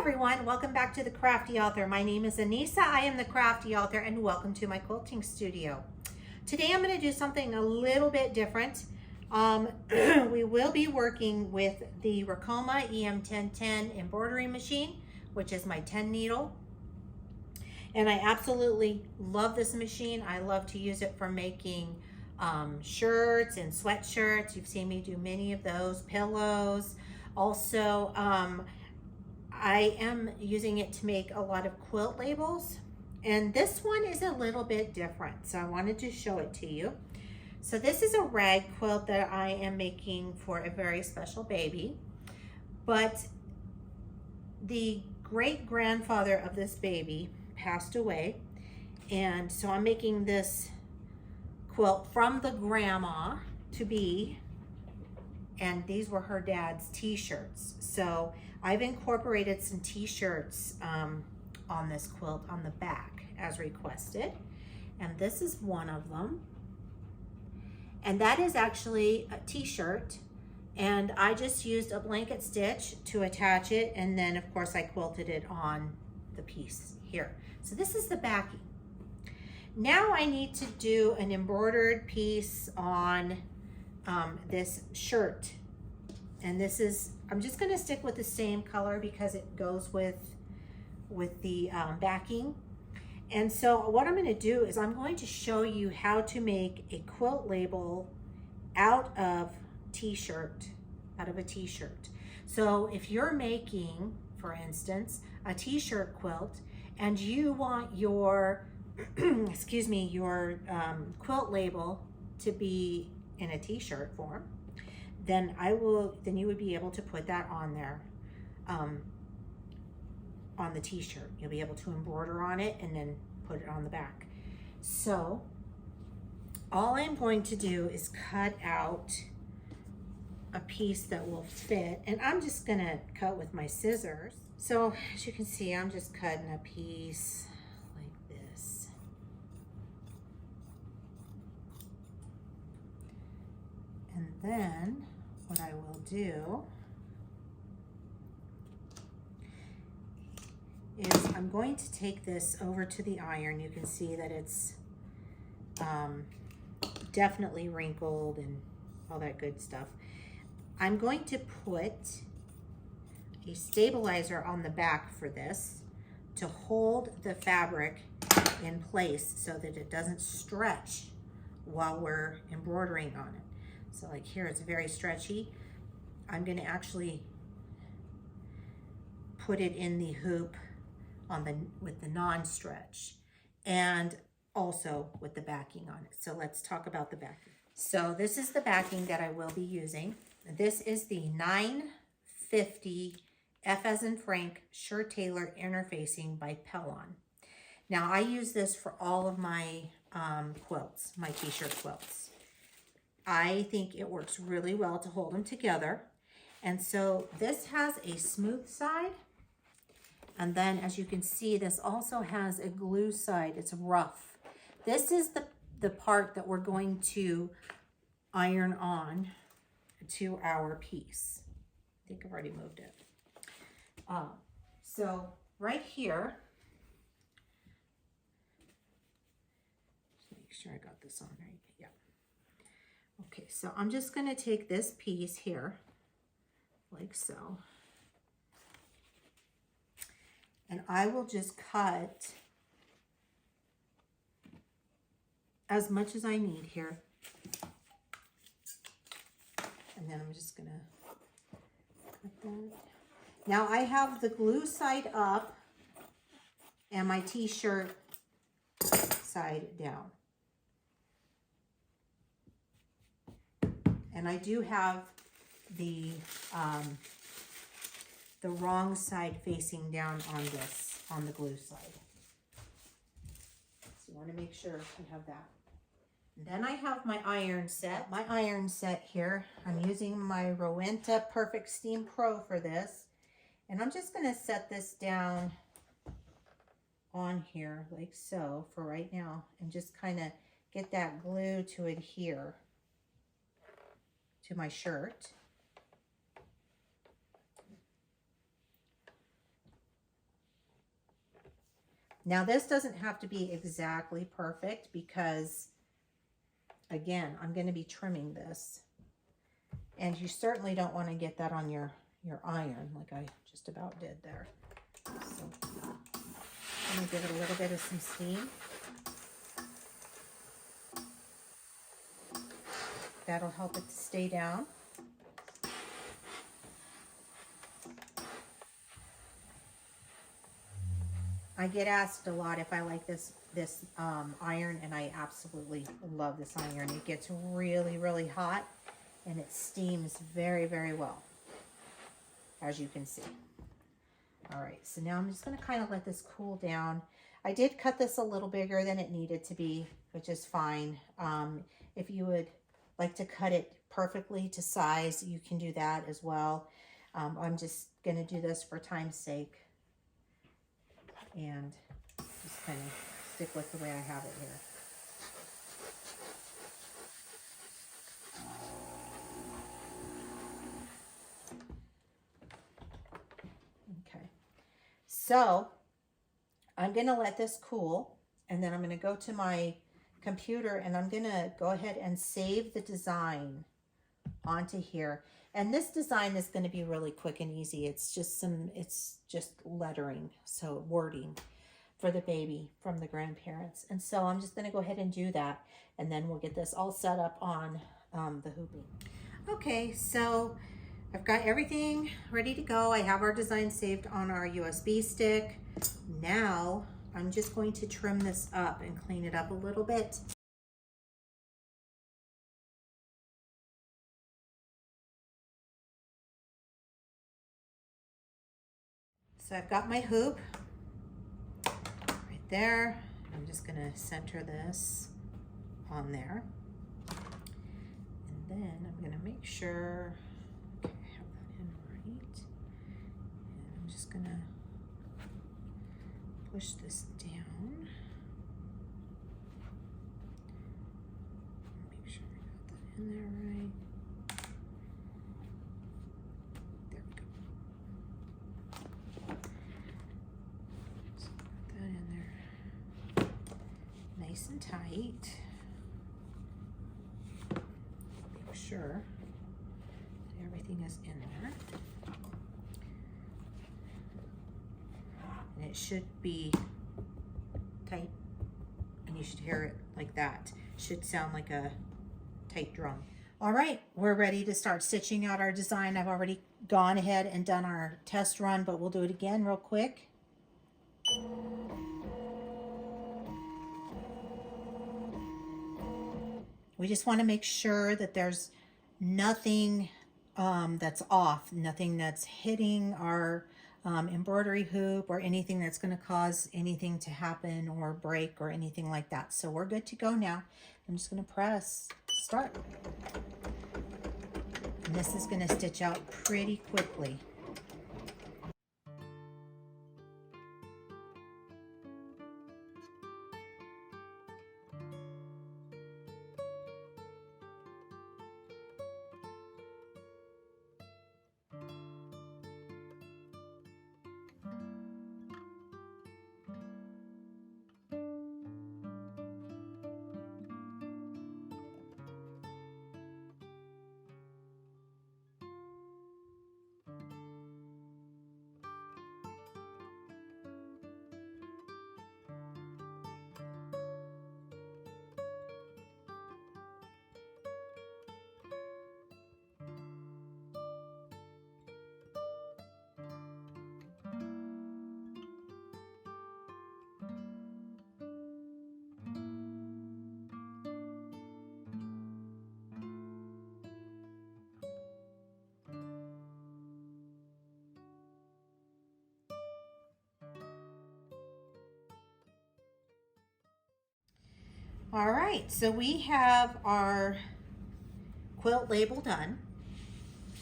everyone, welcome back to the Crafty Author. My name is Anissa, I am the Crafty Author, and welcome to my quilting studio. Today I'm going to do something a little bit different. We will be working with the RICOMA EM-1010 embroidery machine, which is my 10 needle. And I absolutely love this machine. I love to use it for making shirts and sweatshirts. You've seen me do many of those, pillows. Also, I am using it to make a lot of quilt labels, and this one is a little bit different, so I wanted to show it to you. So this is a rag quilt that I am making for a very special baby, but the great-grandfather of this baby passed away, and so I'm making this quilt from the grandma to be, and these were her dad's t-shirts. So I've incorporated some t-shirts on this quilt on the back as requested. And this is one of them. And that is actually a t-shirt. And I just used a blanket stitch to attach it. And then of course I quilted it on the piece here. So this is the backing. Now I need to do an embroidered piece on this shirt. And this is, I'm just going to stick with the same color because it goes with the backing. And so what I'm going to do is I'm going to show you how to make a quilt label out of a t-shirt. So if you're making, for instance, a t-shirt quilt and you want your, excuse me, your quilt label to be in a t-shirt form, then you would be able to put that on there, on the t-shirt. You'll be able to embroider on it and then put it on the back. So all I'm going to do is cut out a piece that will fit, and I'm just gonna cut with my scissors. So as you can see, I'm just cutting a piece like this. And then what I will do is I'm going to take this over to the iron. You can see that it's definitely wrinkled and all that good stuff. I'm going to put a stabilizer on the back for this to hold the fabric in place so that it doesn't stretch while we're embroidering on it. So like here, it's very stretchy. I'm gonna actually put it in the hoop with the non-stretch and also with the backing on it. So let's talk about the backing. So this is the backing that I will be using. This is the 950 F as in Frank Shirtailor interfacing by Pellon. Now I use this for all of my quilts, my t-shirt quilts. I think it works really well to hold them together. And so this has a smooth side. And then as you can see, this also has a glue side. It's rough. This is the part that we're going to iron on to our piece. I think I've already moved it. So right here, just make sure I got this on right. Yeah. Okay, so I'm just going to take this piece here, like so, and I will just cut as much as I need here, and then I'm just going to cut that. Now I have the glue side up and my t-shirt side down. And I do have the wrong side facing down on this, on the glue side. So you want to make sure you have that. And then I have my iron set. My iron set here, I'm using my Rowenta Perfect Steam Pro for this. And I'm just going to set this down on here like so for right now and just kind of get that glue to adhere to my shirt. Now this doesn't have to be exactly perfect because, again, I'm going to be trimming this. And you certainly don't want to get that on your iron like I just about did there. So I'm going to give it a little bit of some steam. That'll help it to stay down. I get asked a lot if I like this iron, and I absolutely love this iron. It gets really, really hot, and it steams very, very well, as you can see. All right, so now I'm just going to kind of let this cool down. I did cut this a little bigger than it needed to be, which is fine. If you would like to cut it perfectly to size, you can do that as well. I'm just going to do this for time's sake and just kind of stick with the way I have it here. Okay, so I'm going to let this cool, and then I'm going to go to my computer and I'm going to go ahead and save the design onto here. And this design is going to be really quick and easy. It's just lettering, so wording for the baby from the grandparents. And so I'm just going to go ahead and do that, and then we'll get this all set up on the hooping. Okay, so I've got everything ready to go. I have our design saved on our USB stick. Now I'm just going to trim this up and clean it up a little bit. So I've got my hoop right there. I'm just going to center this on there. And then I'm going to make sure, okay, I have that in right. And I'm just going to push this down. Make sure I got that in there right. There we go. So put that in there nice and tight. Make sure that everything is in there. And it should be tight, and you should hear it like that. It should sound like a tight drum. All right, we're ready to start stitching out our design. I've already gone ahead and done our test run, but we'll do it again real quick. We just want to make sure that there's nothing that's off, nothing that's hitting our embroidery hoop or anything that's going to cause anything to happen or break or anything like that. So we're good to go now. I'm just going to press start. And this is going to stitch out pretty quickly. All right, so we have our quilt label done.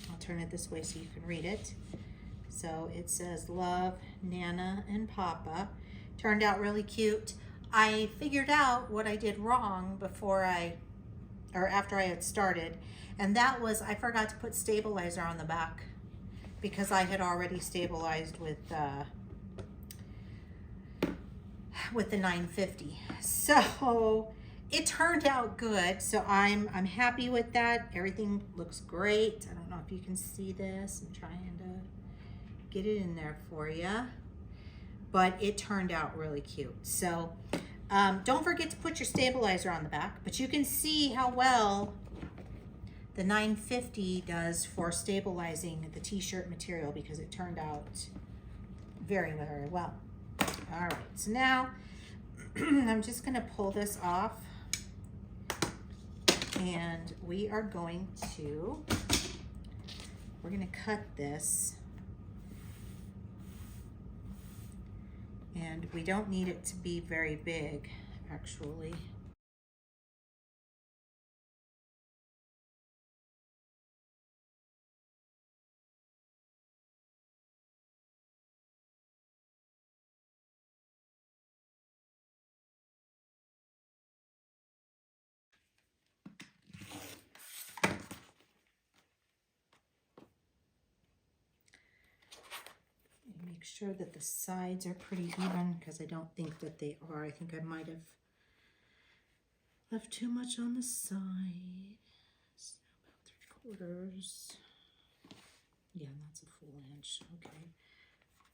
I'll turn it this way so you can read it. So it says Love, Nana, and Papa. Turned out really cute. I figured out what I did wrong after I had started, and that was I forgot to put stabilizer on the back because I had already stabilized with with the 950. So it turned out good. So I'm happy with that. Everything looks great. I don't know if you can see this. I'm trying to get it in there for you, but it turned out really cute. So don't forget to put your stabilizer on the back, but you can see how well the 950 does for stabilizing the t-shirt material, because it turned out very, very well. All right, so now I'm just gonna pull this off, and we're gonna cut this, and we don't need it to be very big, actually. Make sure that the sides are pretty even, because I don't think that they are. I think I might have left too much on the side. So about 3/4. Yeah, that's a full inch. Okay.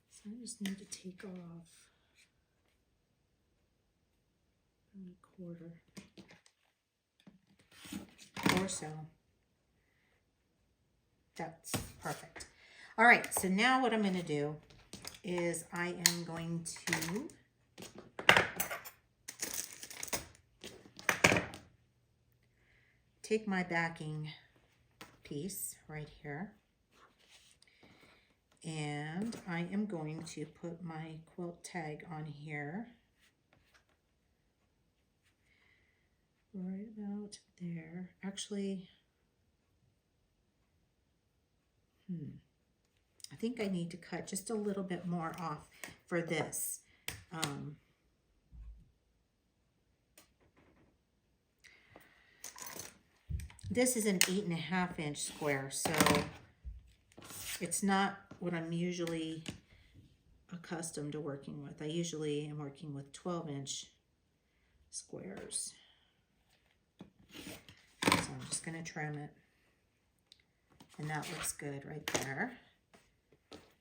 So I just need to take off 1/4 or so. That's perfect. All right, so now what I'm going to do is I am going to take my backing piece right here, and I am going to put my quilt tag on here, right about there. Actually, I think I need to cut just a little bit more off for this. This is an 8.5 inch square, so it's not what I'm usually accustomed to working with. I usually am working with 12 inch squares. So I'm just going to trim it. And that looks good right there.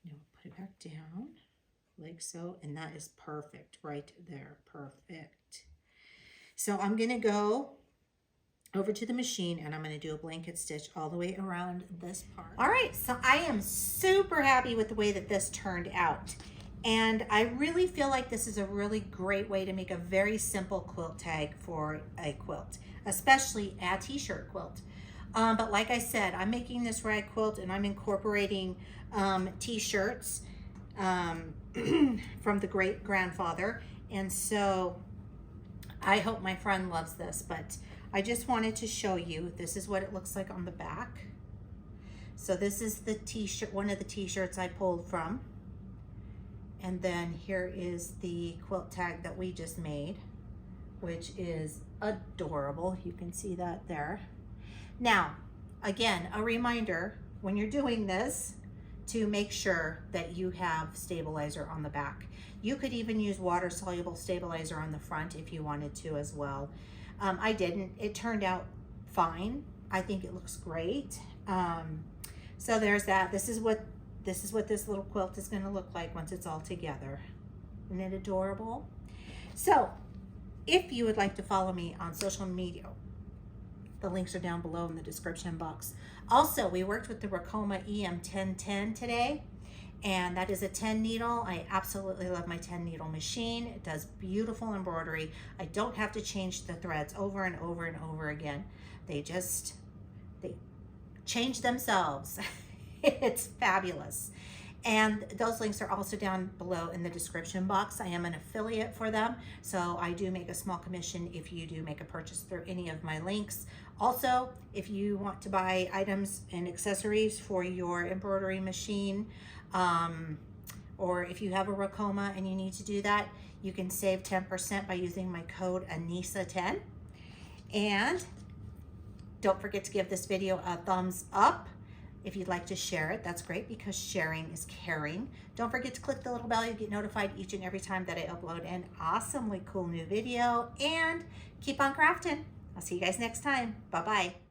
Now we'll put it back down like so, and that is perfect right there. Perfect. So I'm going to go over to the machine, and I'm going to do a blanket stitch all the way around this part. All right, so I am super happy with the way that this turned out. And I really feel like this is a really great way to make a very simple quilt tag for a quilt, especially a t-shirt quilt. But like I said, I'm making this rag quilt, and I'm incorporating t-shirts from the great grandfather. And so I hope my friend loves this, but I just wanted to show you, this is what it looks like on the back. So this is the t-shirt, one of the t-shirts I pulled from. And then here is the quilt tag that we just made, which is adorable. You can see that there. Now, again, a reminder, when you're doing this, to make sure that you have stabilizer on the back. You could even use water-soluble stabilizer on the front if you wanted to as well. I didn't. It turned out fine. I think it looks great. So there's that. This is what this little quilt is going to look like once it's all together. Isn't it adorable? So if you would like to follow me on social media, the links are down below in the description box. Also, we worked with the RICOMA EM-1010 today, and that is a 10 needle. I absolutely love my 10 needle machine. It does beautiful embroidery. I don't have to change the threads over and over and over again. They change themselves. It's fabulous. And those links are also down below in the description box. I am an affiliate for them, so I do make a small commission if you do make a purchase through any of my links. Also, if you want to buy items and accessories for your embroidery machine, or if you have a RICOMA and you need to do that, you can save 10% by using my code ANISA10. And don't forget to give this video a thumbs up. If you'd like to share it, that's great because sharing is caring. Don't forget to click the little bell. You get notified each and every time that I upload an awesomely cool new video. And keep on crafting. I'll see you guys next time. Bye-bye.